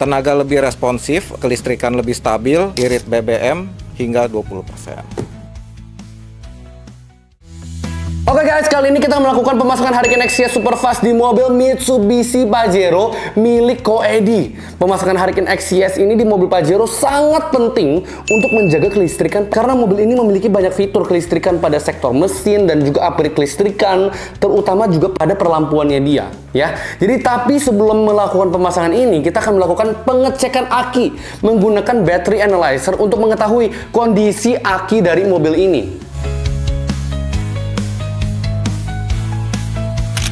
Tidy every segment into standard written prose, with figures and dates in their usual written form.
tenaga lebih responsif, kelistrikan lebih stabil, irit BBM hingga 20%. Oke guys, kali ini kita melakukan pemasangan Hurricane XCS Superfast di mobil Mitsubishi Pajero milik Koedi. Pemasangan Hurricane XCS ini di mobil Pajero sangat penting untuk menjaga kelistrikan karena mobil ini memiliki banyak fitur kelistrikan pada sektor mesin dan juga upgrade kelistrikan, terutama juga pada perlampuannya dia. Ya, jadi tapi sebelum melakukan pemasangan ini, kita akan melakukan pengecekan aki menggunakan battery analyzer untuk mengetahui kondisi aki dari mobil ini.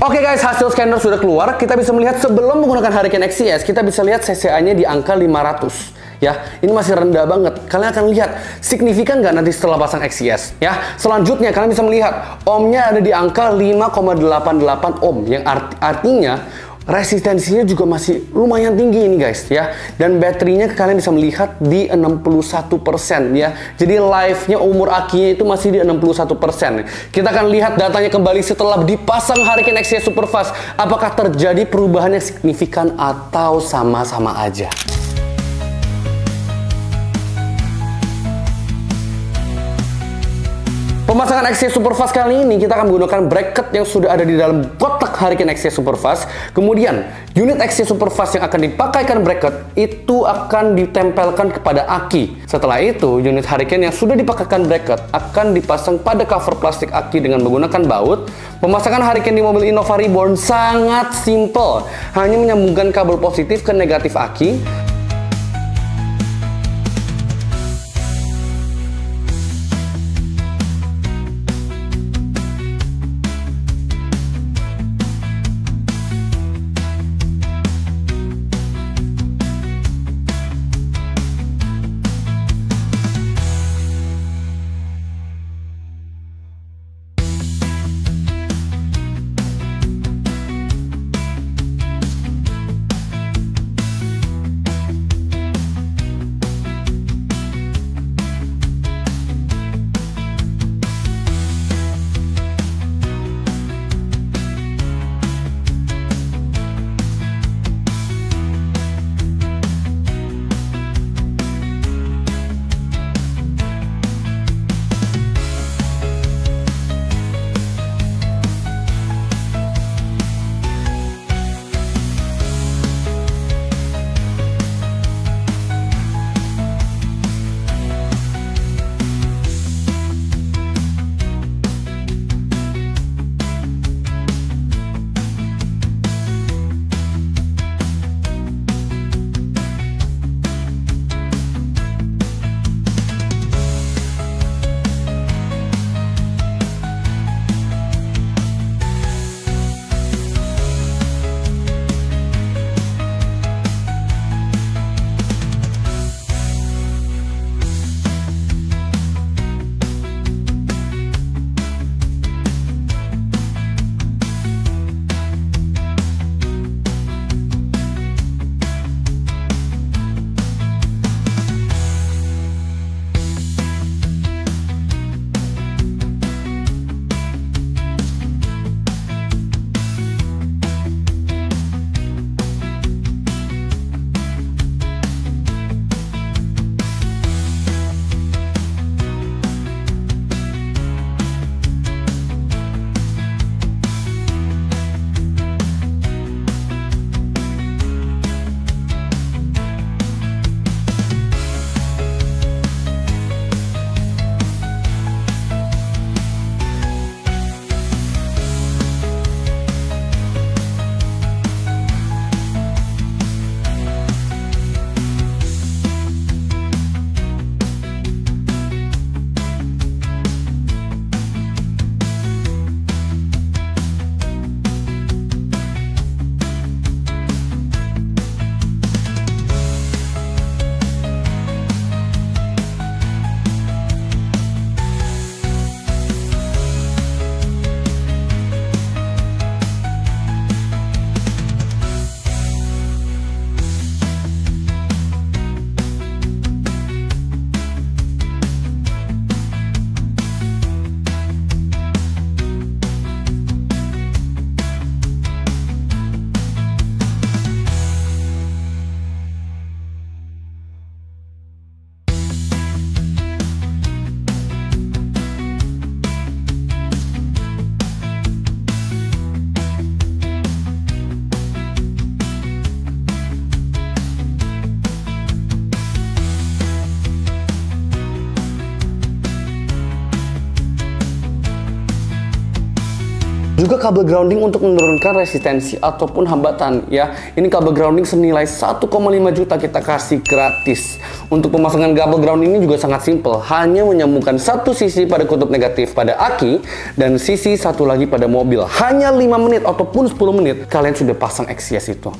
Oke guys, hasil scanner sudah keluar. Kita bisa melihat sebelum menggunakan Hurricane XCS, kita bisa lihat CCA-nya di angka 500. Ya, ini masih rendah banget. Kalian akan lihat signifikan nggak nanti setelah pasang XCS. Ya, selanjutnya kalian bisa melihat ohmnya ada di angka 5,88 ohm, yang artinya resistensinya juga masih lumayan tinggi ini guys ya. Dan baterainya kalian bisa melihat di 61% ya. Jadi life-nya, umur akinya itu masih di 61%. Kita akan lihat datanya kembali setelah dipasang Hurricane XCS Superfast. Apakah terjadi perubahan yang signifikan atau sama-sama aja? Pemasangan XCS Superfast kali ini kita akan menggunakan bracket yang sudah ada di dalam kotak Hurricane XCS Superfast. Kemudian unit XCS Superfast yang akan dipakaikan bracket itu akan ditempelkan kepada aki. Setelah itu unit Hurricane yang sudah dipakaikan bracket akan dipasang pada cover plastik aki dengan menggunakan baut. Pemasangan Hurricane di mobil Innova Reborn sangat simple, hanya menyambungkan kabel positif ke negatif aki. juga kabel grounding untuk menurunkan resistensi ataupun hambatan ya. Ini kabel grounding senilai 1,5 juta kita kasih gratis. Untuk pemasangan kabel grounding ini juga sangat simple, hanya menyambungkan satu sisi pada kutub negatif pada aki dan sisi satu lagi pada mobil. Hanya 5 menit ataupun 10 menit kalian sudah pasang XCS itu.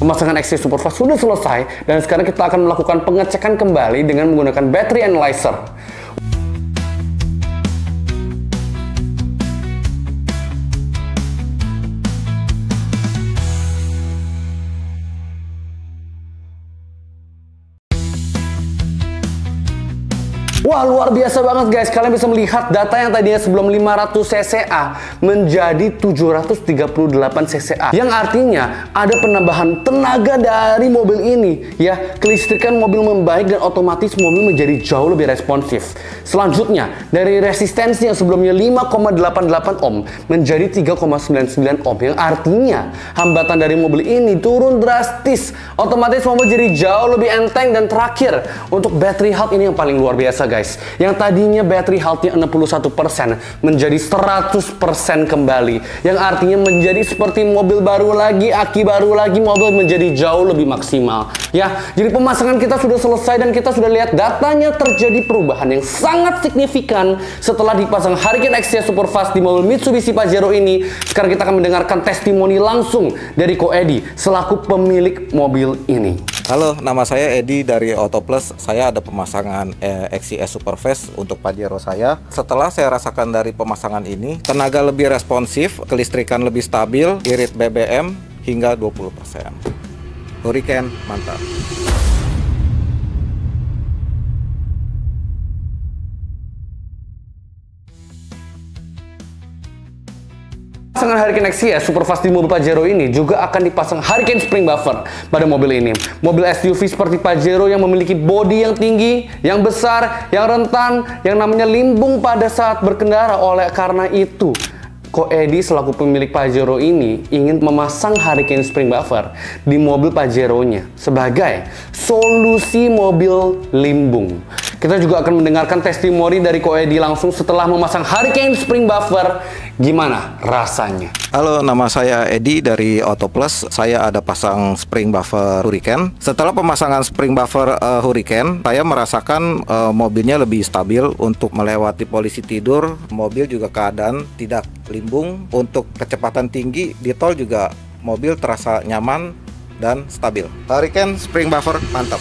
Pemasangan XCS Superfast sudah selesai dan sekarang kita akan melakukan pengecekan kembali dengan menggunakan battery analyzer. Wah, luar biasa banget guys, kalian bisa melihat data yang tadinya sebelum 500 cca menjadi 738 cca, yang artinya ada penambahan tenaga dari mobil ini ya. Kelistrikan mobil membaik dan otomatis mobil menjadi jauh lebih responsif. Selanjutnya, dari resistensi yang sebelumnya 5,88 ohm menjadi 3,99 ohm, yang artinya hambatan dari mobil ini turun drastis. Otomatis mobil jadi jauh lebih enteng. Dan terakhir, untuk battery health ini yang paling luar biasa guys. Yang tadinya battery health-nya 61% menjadi 100% kembali, yang artinya menjadi seperti mobil baru lagi, aki baru lagi, mobil menjadi jauh lebih maksimal ya. Jadi pemasangan kita sudah selesai dan kita sudah lihat datanya terjadi perubahan yang sangat signifikan setelah dipasang Hurricane XCS Superfast di mobil Mitsubishi Pajero ini. Sekarang kita akan mendengarkan testimoni langsung dari Ko Edi selaku pemilik mobil ini. Halo, nama saya Edi dari Autoplus. Saya ada pemasangan XCS Superfast untuk Pajero saya. Setelah saya rasakan dari pemasangan ini, tenaga lebih responsif, kelistrikan lebih stabil, irit BBM hingga 20%. Hurricane, mantap. Pasangan Hurricane XCS Superfast di mobil Pajero ini juga akan dipasang Hurricane Spring Buffer pada mobil ini. Mobil SUV seperti Pajero yang memiliki bodi yang tinggi, yang besar, yang rentan, yang namanya limbung pada saat berkendara. Oleh karena itu, Ko Edi selaku pemilik Pajero ini ingin memasang Hurricane Spring Buffer di mobil Pajero-nya sebagai solusi mobil limbung. Kita juga akan mendengarkan testimoni dari Ko Edi langsung setelah memasang Hurricane Spring Buffer. Gimana rasanya? Halo, nama saya Edi dari Autoplus. Saya ada pasang Spring Buffer Hurricane. Setelah pemasangan Spring Buffer Hurricane, saya merasakan mobilnya lebih stabil untuk melewati polisi tidur. Mobil juga keadaan tidak limbung. Untuk kecepatan tinggi di tol juga mobil terasa nyaman dan stabil. Hurricane Spring Buffer mantap.